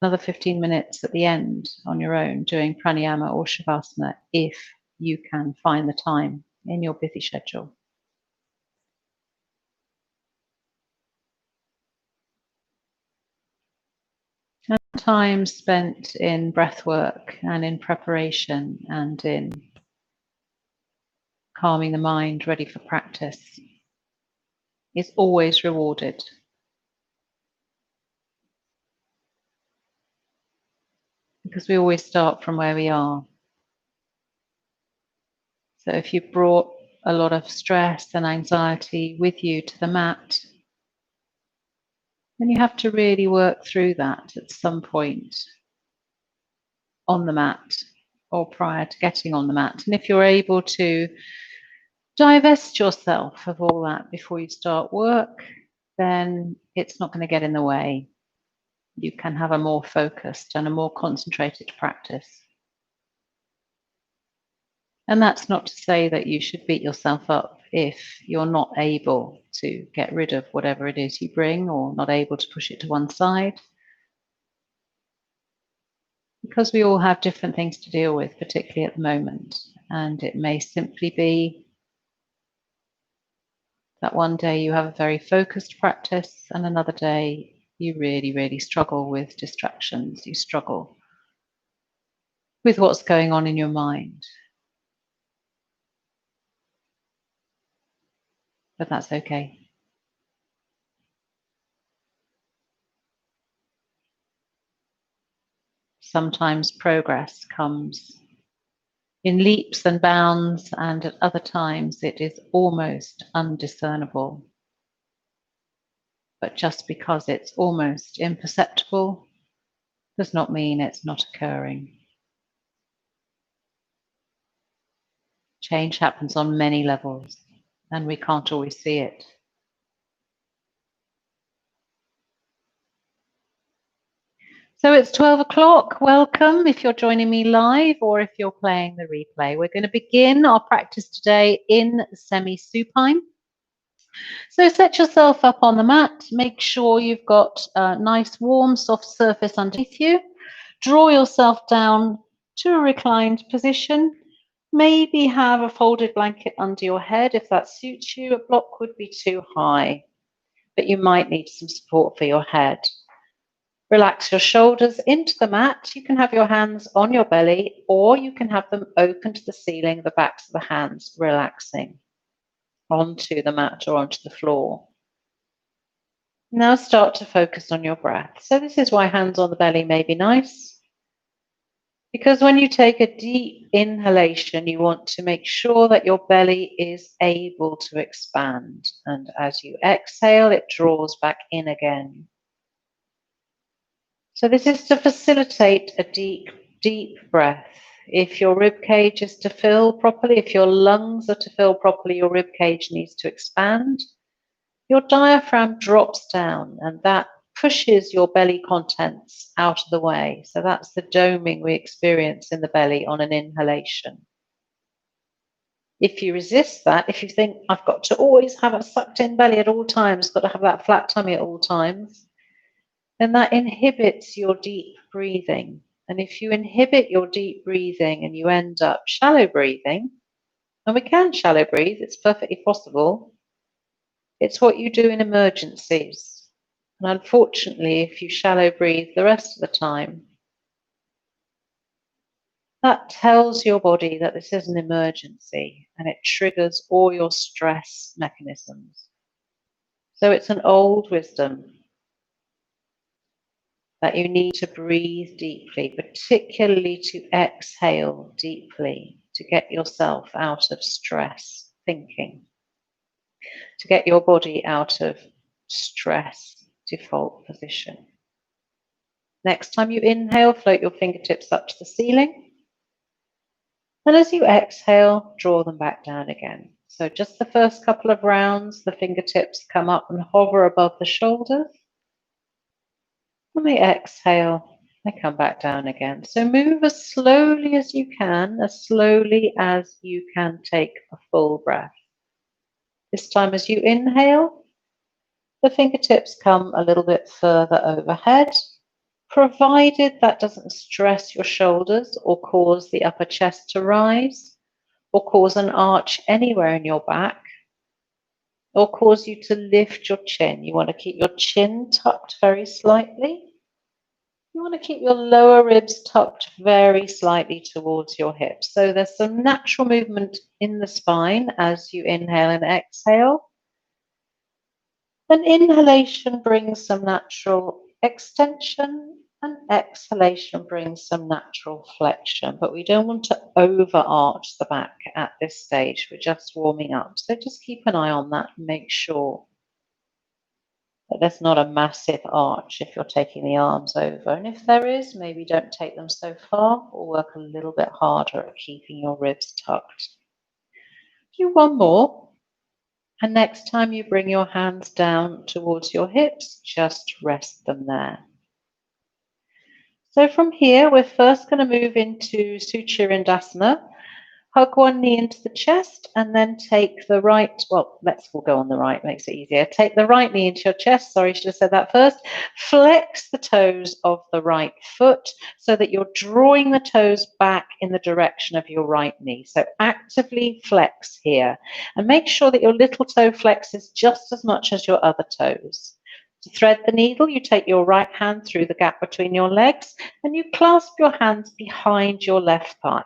another 15 minutes at the end on your own doing pranayama or shavasana if you can find the time in your busy schedule. And time spent in breath work and in preparation and in calming the mind, ready for practice, is always rewarded. Because we always start from where we are. So if you brought a lot of stress and anxiety with you to the mat, then you have to really work through that at some point on the mat or prior to getting on the mat. And if you're able to divest yourself of all that before you start work, then it's not going to get in the way. You can have a more focused and a more concentrated practice. And that's not to say that you should beat yourself up if you're not able to get rid of whatever it is you bring or not able to push it to one side. Because we all have different things to deal with, particularly at the moment. And it may simply be that one day you have a very focused practice and another day you really, really struggle with distractions. You struggle with what's going on in your mind. But that's okay. Sometimes progress comes in leaps and bounds, and at other times it is almost undiscernible. But just because it's almost imperceptible does not mean it's not occurring. Change happens on many levels, and we can't always see it. So it's 12 o'clock. Welcome if you're joining me live or if you're playing the replay. We're going to begin our practice today in semi-supine. So set yourself up on the mat. Make sure you've got a nice, warm, soft surface underneath you. Draw yourself down to a reclined position. Maybe have a folded blanket under your head if that suits you. A block would be too high, but you might need some support for your head. Relax your shoulders into the mat. You can have your hands on your belly or you can have them open to the ceiling, the backs of the hands relaxing onto the mat or onto the floor. Now start to focus on your breath. So this is why hands on the belly may be nice. Because when you take a deep inhalation, you want to make sure that your belly is able to expand. And as you exhale, it draws back in again. So this is to facilitate a deep, deep breath. If your rib cage is to fill properly, if your lungs are to fill properly, your rib cage needs to expand. Your diaphragm drops down and that pushes your belly contents out of the way. So that's the doming we experience in the belly on an inhalation. If you resist that, if you think, I've got to always have a sucked in belly at all times, got to have that flat tummy at all times, then that inhibits your deep breathing. And if you inhibit your deep breathing and you end up shallow breathing, and we can shallow breathe, it's perfectly possible, it's what you do in emergencies. And unfortunately, if you shallow breathe the rest of the time, that tells your body that this is an emergency and it triggers all your stress mechanisms. So it's an old wisdom that you need to breathe deeply, particularly to exhale deeply to get yourself out of stress thinking, to get your body out of stress default position. Next time you inhale, float your fingertips up to the ceiling. And as you exhale, draw them back down again. So just the first couple of rounds, the fingertips come up and hover above the shoulders. When they exhale, they come back down again. So move as slowly as you can take a full breath. This time as you inhale, the fingertips come a little bit further overhead. provided that doesn't stress your shoulders or cause the upper chest to rise or cause an arch anywhere in your back or cause you to lift your chin. You want to keep your chin tucked very slightly. You want to keep your lower ribs tucked very slightly towards your hips. So there's some natural movement in the spine as you inhale and exhale. An inhalation brings some natural extension, and exhalation brings some natural flexion. But we don't want to overarch the back at this stage. We're just warming up. So just keep an eye on that and make sure that there's not a massive arch if you're taking the arms over. And if there is, maybe don't take them so far or work a little bit harder at keeping your ribs tucked. Do one more. And next time you bring your hands down towards your hips, just rest them there. So from here, we're first going to move into Suchirindasana. Hug one knee into the chest and then take the right, we'll go on the right, makes it easier. Take the right knee into your chest. Sorry, I should have said that first. Flex the toes of the right foot so that you're drawing the toes back in the direction of your right knee. So actively flex here and make sure that your little toe flexes just as much as your other toes. To thread the needle, you take your right hand through the gap between your legs and you clasp your hands behind your left thigh.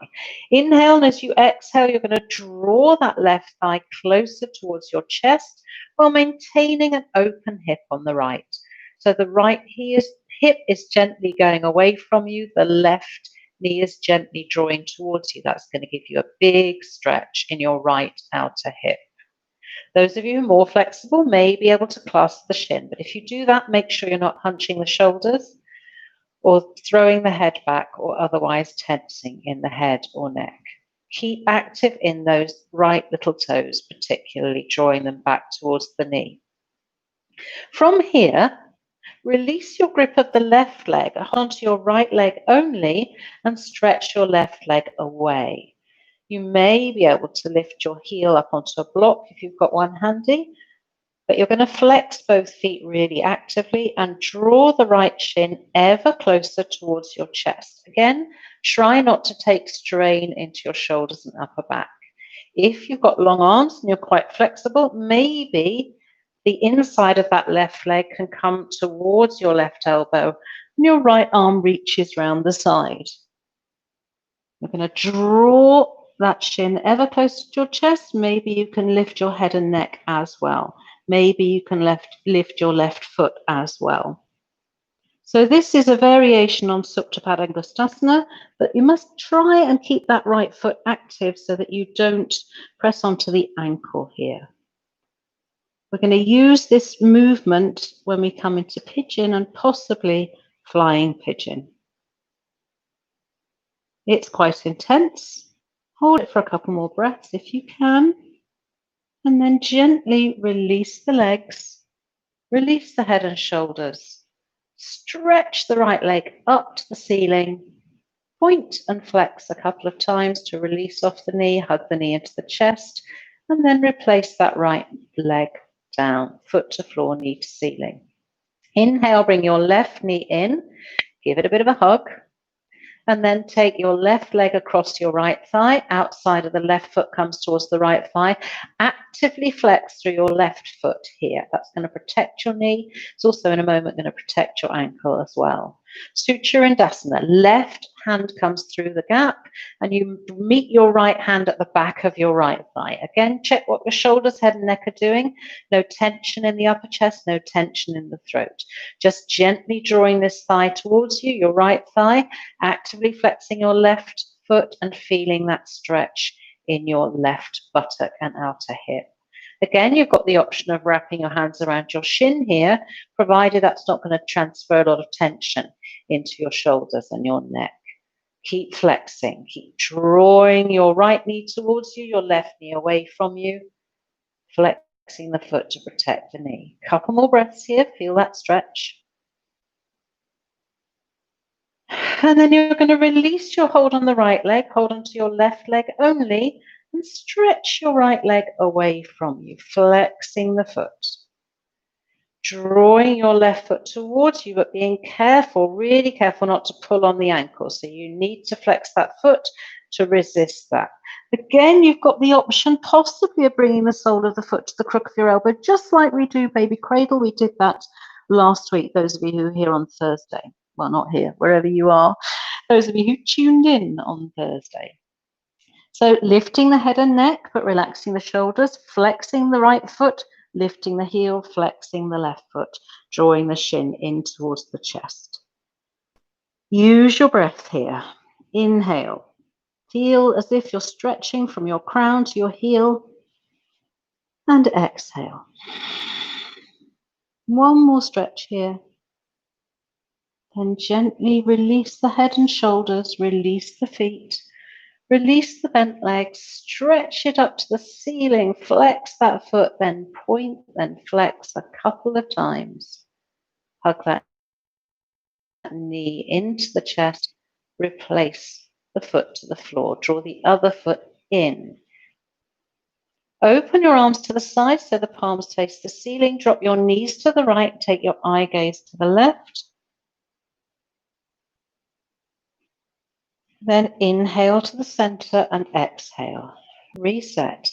Inhale, and as you exhale, you're going to draw that left thigh closer towards your chest while maintaining an open hip on the right. So the right hip is gently going away from you, the left knee is gently drawing towards you. That's going to give you a big stretch in your right outer hip. Those of you who are more flexible may be able to clasp the shin, but if you do that, make sure you're not hunching the shoulders or throwing the head back or otherwise tensing in the head or neck. Keep active in those right little toes, particularly drawing them back towards the knee. From here, release your grip of the left leg onto your right leg only and stretch your left leg away. You may be able to lift your heel up onto a block if you've got one handy, but you're going to flex both feet really actively and draw the right shin ever closer towards your chest. Again, try not to take strain into your shoulders and upper back. If you've got long arms and you're quite flexible, maybe the inside of that left leg can come towards your left elbow and your right arm reaches round the side. You're going to draw that shin ever closer to your chest. Maybe you can lift your head and neck as well. Maybe you can lift your left foot as well. So this is a variation on Supta Padangusthasana, but you must try and keep that right foot active so that you don't press onto the ankle here. We're going to use this movement when we come into pigeon and possibly flying pigeon. It's quite intense. Hold it for a couple more breaths if you can. And then gently release the legs, release the head and shoulders. Stretch the right leg up to the ceiling. Point and flex a couple of times to release off the knee, hug the knee into the chest, and then replace that right leg down, foot to floor, knee to ceiling. Inhale, bring your left knee in, give it a bit of a hug. And then take your left leg across your right thigh. Outside of the left foot comes towards the right thigh. Actively flex through your left foot here. That's going to protect your knee. It's also in a moment going to protect your ankle as well. Suchirindasana. Left hand comes through the gap and you meet your right hand at the back of your right thigh. Again, check what your shoulders, head and neck are doing. No tension in the upper chest, no tension in the throat. Just gently drawing this thigh towards you, your right thigh, actively flexing your left foot and feeling that stretch in your left buttock and outer hip. Again, you've got the option of wrapping your hands around your shin here, provided that's not going to transfer a lot of tension into your shoulders and your neck. Keep flexing, keep drawing your right knee towards you, your left knee away from you, flexing the foot to protect the knee. Couple more breaths here, feel that stretch. And then you're going to release your hold on the right leg, hold onto your left leg only, and stretch your right leg away from you, flexing the foot. Drawing your left foot towards you, but being careful, really careful not to pull on the ankle. So you need to flex that foot to resist that. Again, you've got the option possibly of bringing the sole of the foot to the crook of your elbow, just like we do baby cradle. We did that last week, those of you who are here on Thursday. Well, not here, wherever you are. Those of you who tuned in on Thursday. So lifting the head and neck, but relaxing the shoulders, flexing the right foot, lifting the heel, flexing the left foot, drawing the shin in towards the chest. Use your breath here. Inhale. Feel as if you're stretching from your crown to your heel. And exhale. One more stretch here. Then gently release the head and shoulders, release the feet. Release the bent legs, stretch it up to the ceiling, flex that foot, then point, then flex a couple of times. Hug that knee into the chest, replace the foot to the floor, draw the other foot in. Open your arms to the side so the palms face the ceiling, drop your knees to the right, take your eye gaze to the left. Then inhale to the center and exhale. Reset.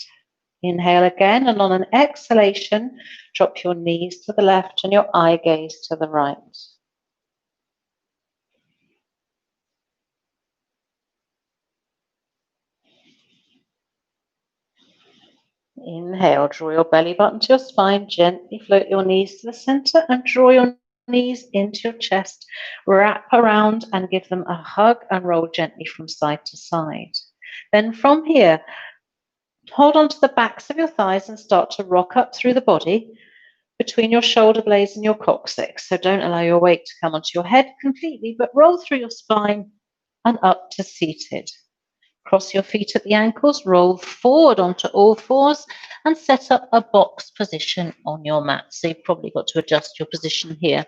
Inhale again, and on an exhalation, drop your knees to the left and your eye gaze to the right. Inhale, draw your belly button to your spine, gently float your knees to the center and draw your knees into your chest. Wrap around and give them a hug and roll gently from side to side. Then from here, hold on to the backs of your thighs and start to rock up through the body between your shoulder blades and your coccyx. So don't allow your weight to come onto your head completely, but roll through your spine and up to seated. Cross your feet at the ankles, roll forward onto all fours and set up a box position on your mat. So you've probably got to adjust your position here.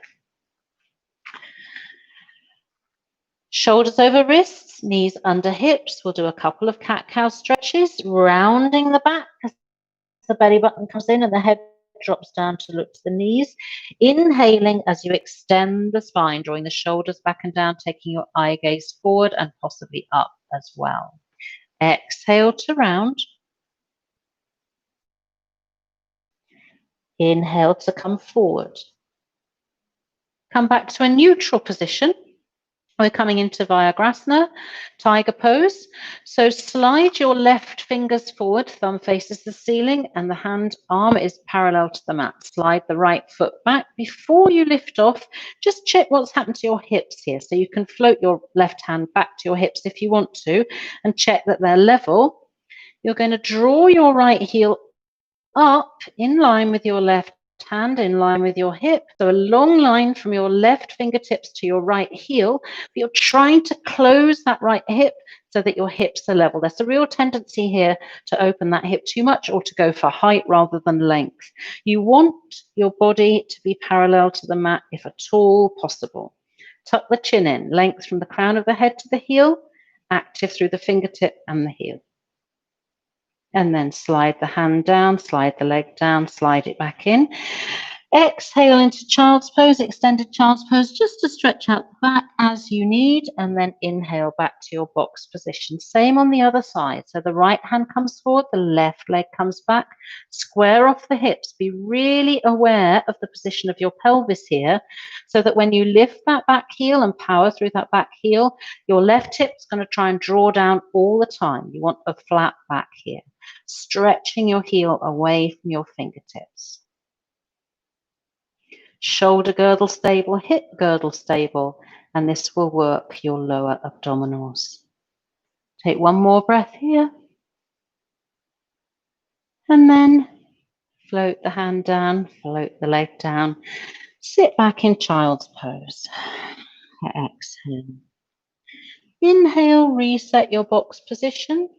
Shoulders over wrists, knees under hips. We'll do a couple of cat-cow stretches, rounding the back as the belly button comes in and the head drops down to look to the knees. Inhaling as you extend the spine, drawing the shoulders back and down, taking your eye gaze forward and possibly up as well. Exhale to round. Inhale to come forward. Come back to a neutral position. We're coming into Vajragasana, tiger pose. So slide your left fingers forward, thumb faces the ceiling, and the hand arm is parallel to the mat. Slide the right foot back. Before you lift off, just check what's happened to your hips here. So you can float your left hand back to your hips if you want to, and check that they're level. You're going to draw your right heel up in line with your left hand, in line with your hip. So a long line from your left fingertips to your right heel. But you're trying to close that right hip so that your hips are level. There's a real tendency here to open that hip too much or to go for height rather than length. You want your body to be parallel to the mat if at all possible. Tuck the chin in, length from the crown of the head to the heel, active through the fingertip and the heel. And then slide the hand down, slide the leg down, slide it back in. Exhale into child's pose, extended child's pose, just to stretch out the back as you need, and then inhale back to your box position. Same on the other side. So the right hand comes forward, the left leg comes back, square off the hips. Be really aware of the position of your pelvis here, so that when you lift that back heel and power through that back heel, your left hip's going to try and draw down all the time. You want a flat back here. Stretching your heel away from your fingertips. Shoulder girdle stable, hip girdle stable, and this will work your lower abdominals. Take one more breath here. And then float the hand down, float the leg down. Sit back in child's pose. Exhale. Inhale, reset your box position.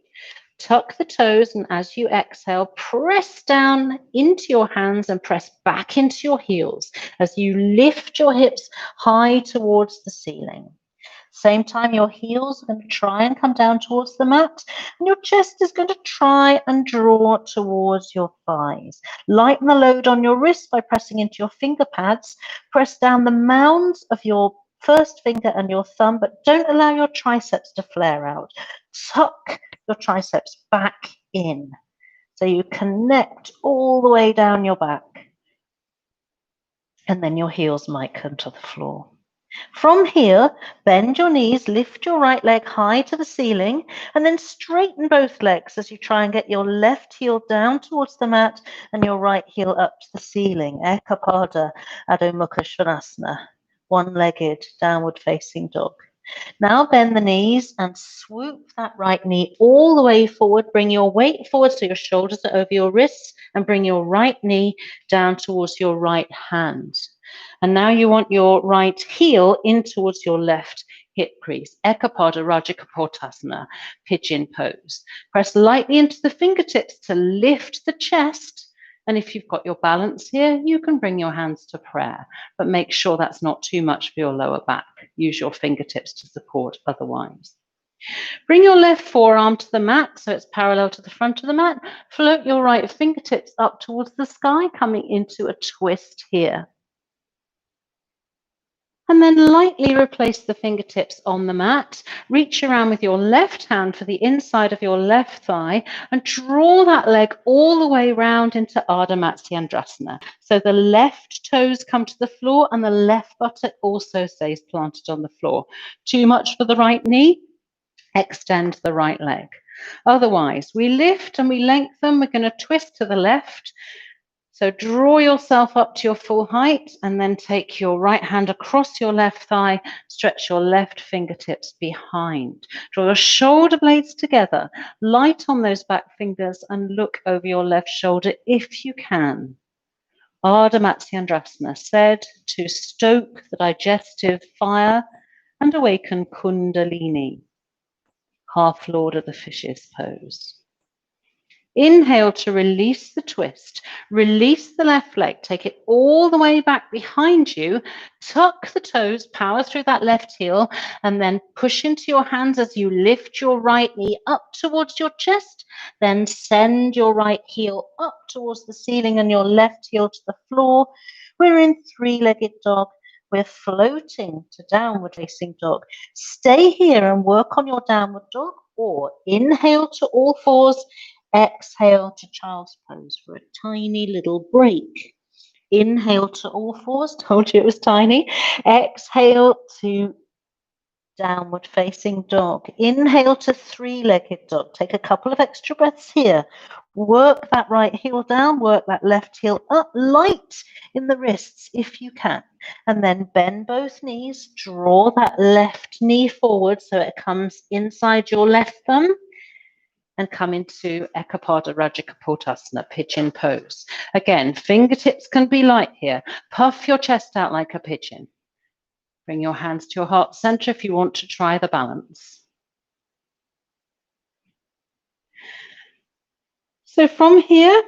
Tuck the toes, and as you exhale, press down into your hands and press back into your heels as you lift your hips high towards the ceiling. Same time, your heels are going to try and come down towards the mat, and your chest is going to try and draw towards your thighs. Lighten the load on your wrist by pressing into your finger pads. Press down the mounds of your first finger and your thumb, but don't allow your triceps to flare out. Tuck your triceps back in so you connect all the way down your back. And then your heels might come to the floor. From here, bend your knees, lift your right leg high to the ceiling, and then straighten both legs as you try and get your left heel down towards the mat and your right heel up to the ceiling. Ekapada Adho Mukha Svanasana, one-legged downward facing dog. Now bend the knees and swoop that right knee all the way forward. Bring your weight forward so your shoulders are over your wrists, and bring your right knee down towards your right hand. And now you want your right heel in towards your left hip crease. Ekapada Rajakapotasana, pigeon pose. Press lightly into the fingertips to lift the chest. And if you've got your balance here, you can bring your hands to prayer, but make sure that's not too much for your lower back. Use your fingertips to support otherwise. Bring your left forearm to the mat so it's parallel to the front of the mat. Float your right fingertips up towards the sky, coming into a twist here. And then lightly replace the fingertips on the mat. Reach around with your left hand for the inside of your left thigh and draw that leg all the way round into Ardha Matsyendrasana. So the left toes come to the floor and the left buttock also stays planted on the floor. Too much for the right knee? Extend the right leg. Otherwise, we lift and we lengthen. We're going to twist to the left. So draw yourself up to your full height and then take your right hand across your left thigh, stretch your left fingertips behind. Draw your shoulder blades together, light on those back fingers and look over your left shoulder if you can. Ardha Matsyendrasana, said to stoke the digestive fire and awaken Kundalini. Half Lord of the Fishes pose. Inhale to release the twist. Release the left leg. Take it all the way back behind you. Tuck the toes, power through that left heel, and then push into your hands as you lift your right knee up towards your chest. Then send your right heel up towards the ceiling and your left heel to the floor. We're in three-legged dog. We're floating to downward facing dog. Stay here and work on your downward dog, or inhale to all fours. Exhale to child's pose for a tiny little break. Inhale to all fours. Told you it was tiny. Exhale to downward facing dog. Inhale to three-legged dog. Take a couple of extra breaths here. Work that right heel down. Work that left heel up. Light in the wrists if you can. And then bend both knees. Draw that left knee forward so it comes inside your left thumb. And come into Ekapada Rajakapotasana, pigeon pose. Again, fingertips can be light here. Puff your chest out like a pigeon. Bring your hands to your heart center if you want to try the balance. So from here,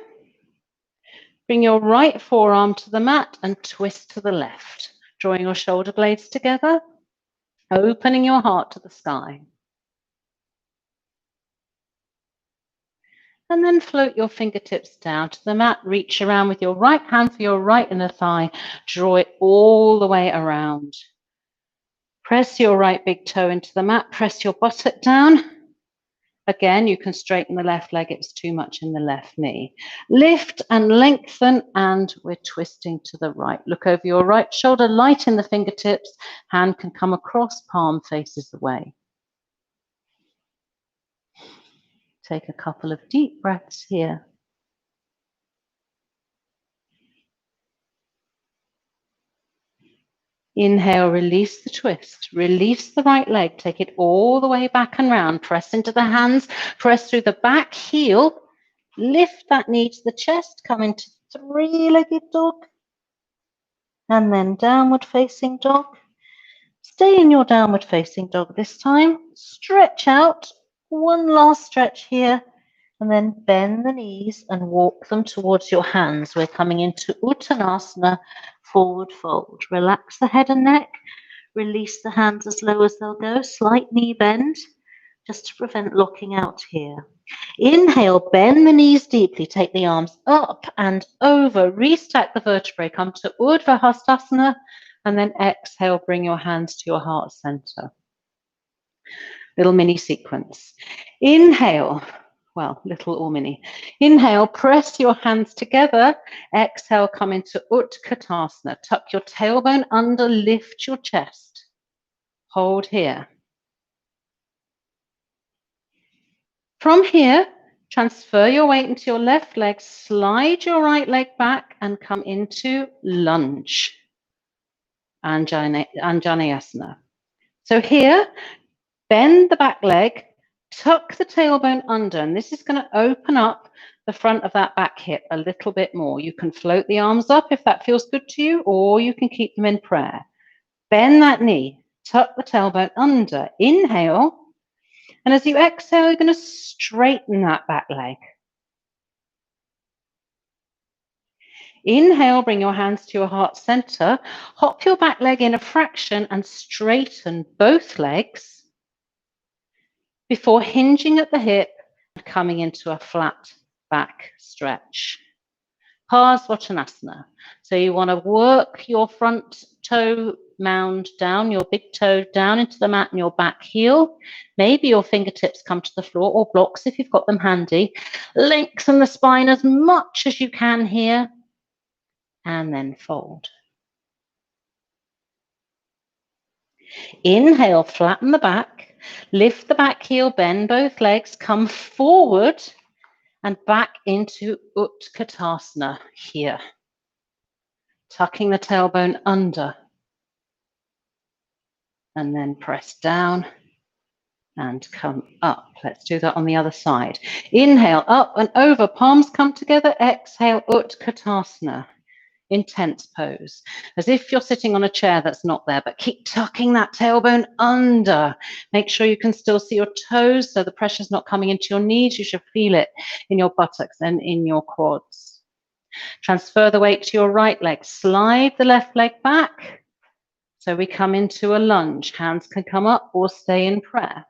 bring your right forearm to the mat and twist to the left, drawing your shoulder blades together, opening your heart to the sky. And then float your fingertips down to the mat. Reach around with your right hand for your right inner thigh. Draw it all the way around. Press your right big toe into the mat. Press your buttock down. Again, you can straighten the left leg. It's too much in the left knee. Lift and lengthen, and we're twisting to the right. Look over your right shoulder, light in the fingertips. Hand can come across, palm faces away. Take a couple of deep breaths here. Inhale, release the twist. Release the right leg. Take it all the way back and round. Press into the hands. Press through the back heel. Lift that knee to the chest. Come into three-legged dog. And then downward facing dog. Stay in your downward facing dog this time. Stretch out. One last stretch here. And then bend the knees and walk them towards your hands. We're coming into Uttanasana, forward fold. Relax the head and neck. Release the hands as low as they'll go. Slight knee bend, just to prevent locking out here. Inhale, bend the knees deeply. Take the arms up and over. Restack the vertebrae. Come to Urdhva Hastasana. And then exhale, bring your hands to your heart center. Little mini sequence. Inhale. Well, little or mini. Inhale, press your hands together. Exhale, come into Utkatasana. Tuck your tailbone under, lift your chest. Hold here. From here, transfer your weight into your left leg, slide your right leg back and come into lunge, Anjaneyasana. So here, bend the back leg, tuck the tailbone under, and this is going to open up the front of that back hip a little bit more. You can float the arms up if that feels good to you, or you can keep them in prayer. Bend that knee, tuck the tailbone under, inhale, and as you exhale, you're going to straighten that back leg. Inhale, bring your hands to your heart center. Hop your back leg in a fraction and straighten both legs before hinging at the hip and coming into a flat back stretch. Parsvottanasana. So you want to work your front toe mound down, your big toe down into the mat and your back heel. Maybe your fingertips come to the floor, or blocks if you've got them handy. Lengthen the spine as much as you can here. And then fold. Inhale, flatten the back, lift the back heel, bend both legs, come forward and back into Utkatasana here. Tucking the tailbone under. And then press down and come up. Let's do that on the other side. Inhale, up and over, palms come together. Exhale, Utkatasana. Intense pose, as if you're sitting on a chair that's not there, but keep tucking that tailbone under. Make sure you can still see your toes, so the pressure's not coming into your knees. You should feel it in your buttocks and in your quads. Transfer the weight to your right leg. Slide the left leg back. So we come into a lunge. Hands can come up or stay in prayer.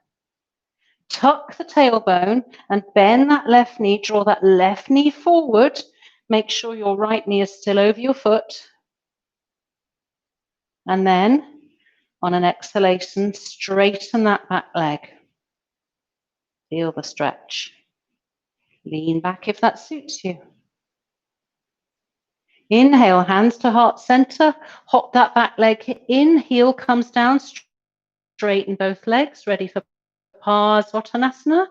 Tuck the tailbone and bend that left knee. Draw that left knee forward. Make sure your right knee is still over your foot. And then, on an exhalation, straighten that back leg. Feel the stretch. Lean back if that suits you. Inhale, hands to heart center. Hop that back leg in. Heel comes down. Straighten both legs. Ready for Parsvottanasana.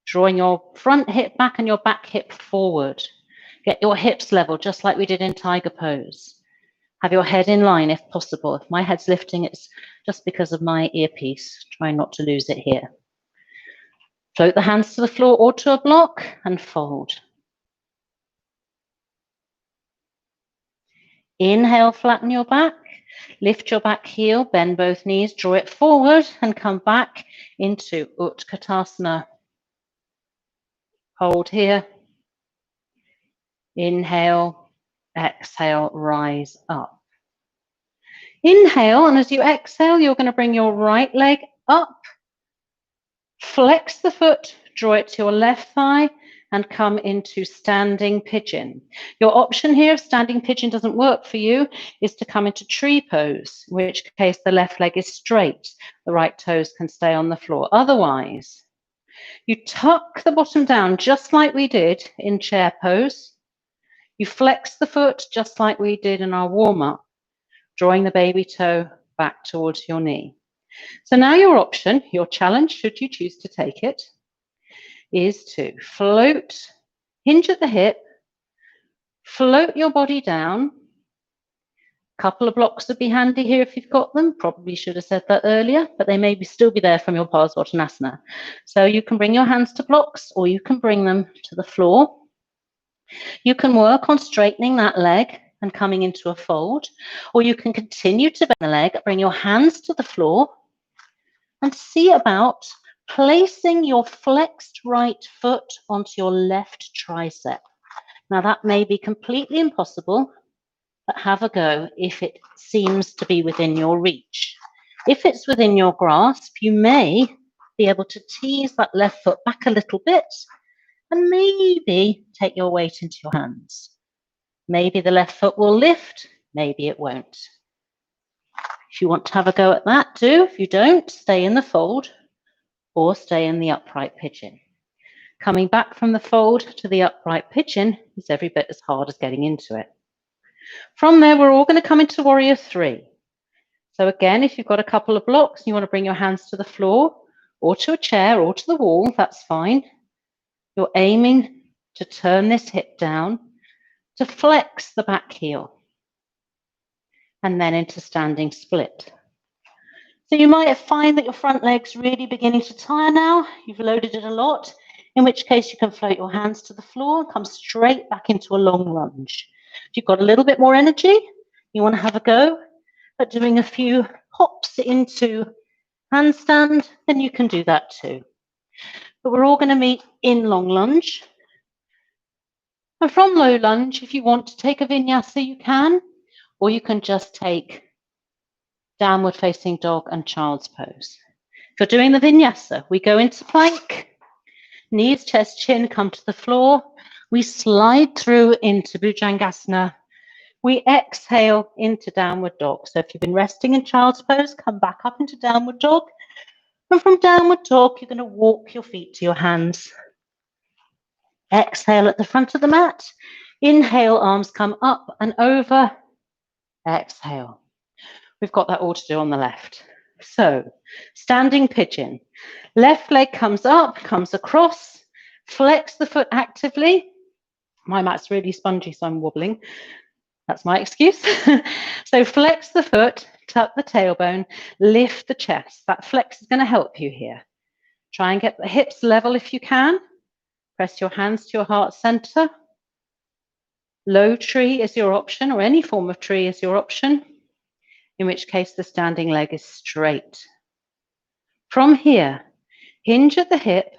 Drawing your front hip back and your back hip forward. Get your hips level, just like we did in tiger pose. Have your head in line if possible. If my head's lifting, it's just because of my earpiece. Try not to lose it here. Float the hands to the floor or to a block and fold. Inhale, flatten your back. Lift your back heel, bend both knees, draw it forward and come back into Utkatasana. Hold here. Inhale, exhale, rise up. Inhale, and as you exhale, you're going to bring your right leg up. Flex the foot, draw it to your left thigh, and come into standing pigeon. Your option here, if standing pigeon doesn't work for you, is to come into tree pose, in which case the left leg is straight. The right toes can stay on the floor. Otherwise, you tuck the bottom down just like we did in chair pose. You flex the foot just like we did in our warm-up, drawing the baby toe back towards your knee. So now your option, your challenge, should you choose to take it, is to float, hinge at the hip, float your body down. A couple of blocks would be handy here if you've got them. Probably should have said that earlier, but they may still be there from your Parsvottanasana. So you can bring your hands to blocks or you can bring them to the floor. You can work on straightening that leg and coming into a fold, or you can continue to bend the leg, bring your hands to the floor and see about placing your flexed right foot onto your left tricep. Now that may be completely impossible, but have a go if it seems to be within your reach. If it's within your grasp, you may be able to tease that left foot back a little bit and maybe take your weight into your hands. Maybe the left foot will lift, maybe it won't. If you want to have a go at that, do. If you don't, stay in the fold or stay in the upright pigeon. Coming back from the fold to the upright pigeon is every bit as hard as getting into it. From there, we're all going to come into warrior 3. So again, if you've got a couple of blocks and you want to bring your hands to the floor or to a chair or to the wall, that's fine. You're aiming to turn this hip down, to flex the back heel, and then into standing split. So you might find that your front leg's really beginning to tire now. You've loaded it a lot, in which case you can float your hands to the floor and come straight back into a long lunge. If you've got a little bit more energy, you want to have a go at doing a few hops into handstand, then you can do that too. But we're all going to meet in long lunge. And from low lunge, if you want to take a vinyasa, you can, or you can just take downward facing dog and child's pose. If you're doing the vinyasa, we go into plank, knees, chest, chin, come to the floor. We slide through into Bhujangasana. We exhale into downward dog. So if you've been resting in child's pose, come back up into downward dog. And from downward dog, you're going to walk your feet to your hands. Exhale at the front of the mat. Inhale, arms come up and over. Exhale. We've got that all to do on the left. So, standing pigeon. Left leg comes up, comes across. Flex the foot actively. My mat's really spongy, so I'm wobbling. That's my excuse. So flex the foot, tuck the tailbone, lift the chest. That flex is going to help you here. Try and get the hips level if you can. Press your hands to your heart center. Low tree is your option, or any form of tree is your option, in which case the standing leg is straight. From here, hinge at the hip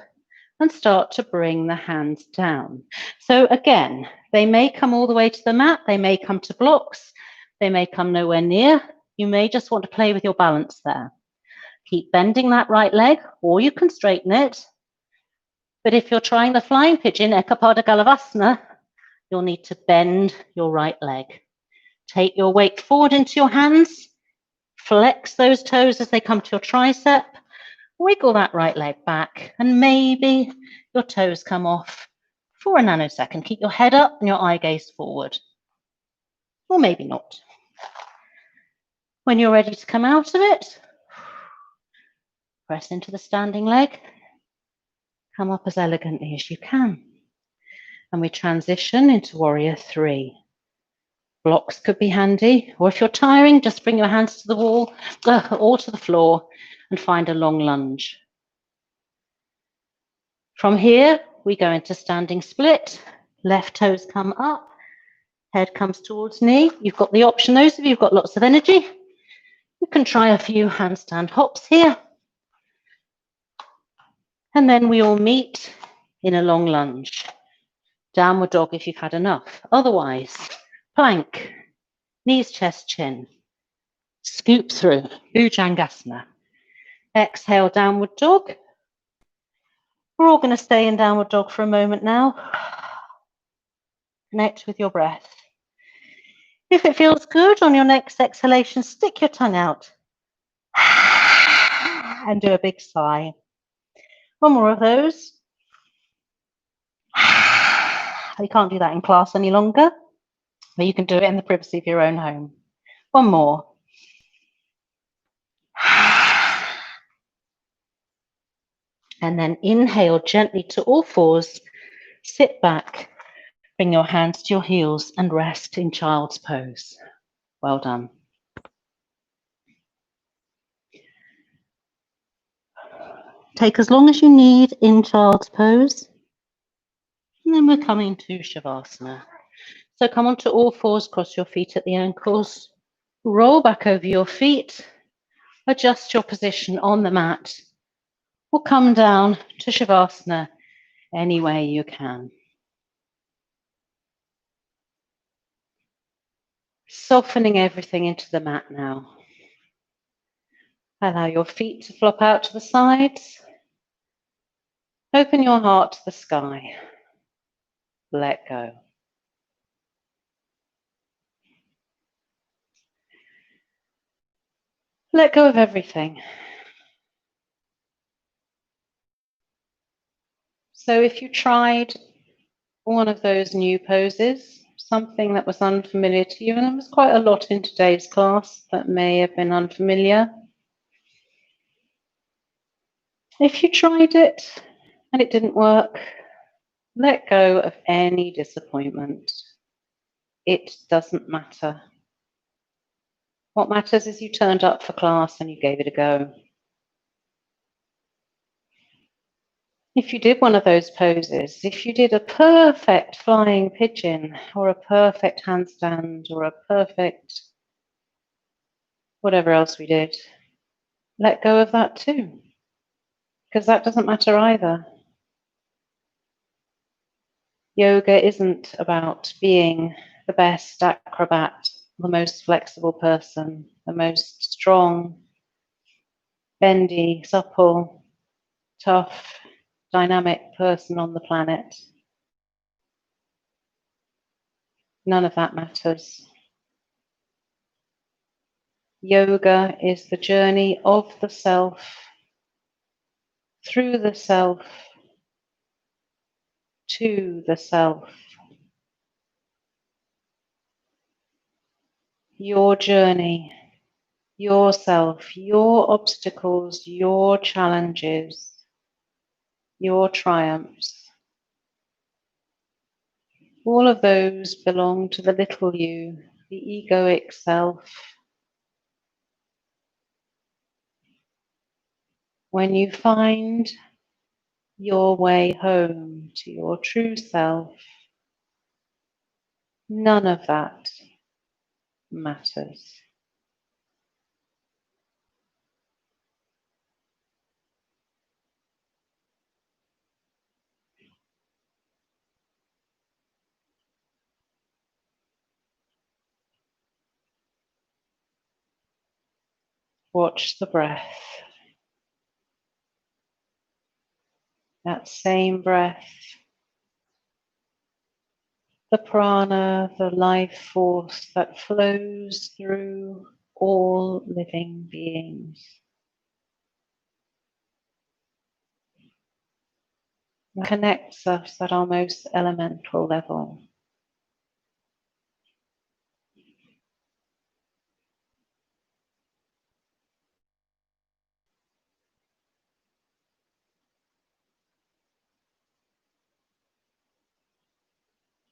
and start to bring the hands down. So again, they may come all the way to the mat, they may come to blocks, they may come nowhere near. You may just want to play with your balance there. Keep bending that right leg, or you can straighten it. But if you're trying the flying pigeon, Ekapada Galavasana, you'll need to bend your right leg. Take your weight forward into your hands, flex those toes as they come to your tricep, wiggle that right leg back, and maybe your toes come off for a nanosecond. Keep your head up and your eye gaze forward. Or maybe not. When you're ready to come out of it, press into the standing leg. Come up as elegantly as you can. And we transition into warrior 3. Blocks could be handy, or if you're tiring, just bring your hands to the wall or to the floor and find a long lunge. From here, we go into standing split. Left toes come up, head comes towards knee. You've got the option, those of you who've got lots of energy, you can try a few handstand hops here. And then we all meet in a long lunge. Downward dog if you've had enough. Otherwise, plank, knees, chest, chin. Scoop through, Bhujangasana. Exhale, downward dog. We're all going to stay in downward dog for a moment now. Connect with your breath. If it feels good on your next exhalation, stick your tongue out and do a big sigh. One more of those. You can't do that in class any longer, but you can do it in the privacy of your own home. One more. And then inhale gently to all fours, sit back, bring your hands to your heels and rest in child's pose. Well done. Take as long as you need in child's pose. And then we're coming to Shavasana. So come onto all fours, cross your feet at the ankles, roll back over your feet, adjust your position on the mat, or come down to Shavasana any way you can. Softening everything into the mat now. Allow your feet to flop out to the sides. Open your heart to the sky. Let go. Let go of everything. So if you tried one of those new poses, something that was unfamiliar to you, and there was quite a lot in today's class that may have been unfamiliar. If you tried it and it didn't work, let go of any disappointment. It doesn't matter. What matters is you turned up for class and you gave it a go. If you did one of those poses, if you did a perfect flying pigeon or a perfect handstand or a perfect whatever else we did, let go of that too, because that doesn't matter either. Yoga isn't about being the best acrobat, the most flexible person, the most strong, bendy, supple, tough, dynamic person on the planet. None of that matters. Yoga is the journey of the self, through the self, to the self. Your journey, yourself, your obstacles, your challenges, your triumphs. All of those belong to the little you, the egoic self. When you find your way home to your true self, none of that matters. Watch the breath. That same breath, the prana, the life force that flows through all living beings. That connects us at our most elemental level.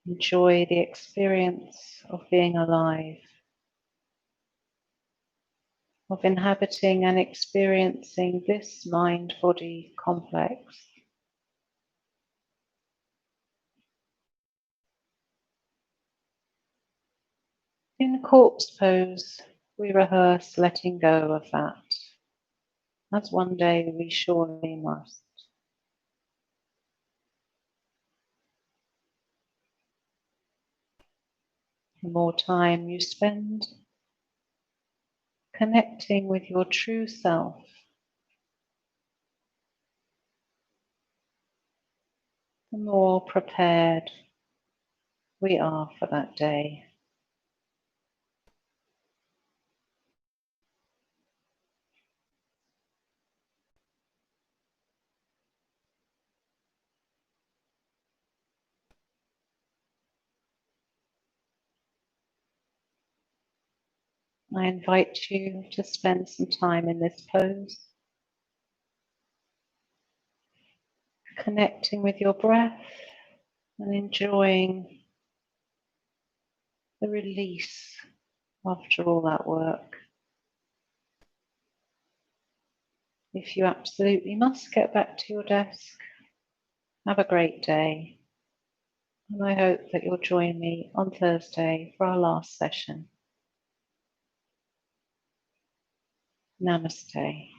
Enjoy the experience of being alive, of inhabiting and experiencing this mind-body complex. In corpse pose, we rehearse letting go of that, as one day we surely must. The more time you spend connecting with your true self, the more prepared we are for that day. I invite you to spend some time in this pose, connecting with your breath and enjoying the release after all that work. If you absolutely must get back to your desk, have a great day. And I hope that you'll join me on Thursday for our last session. Namaste.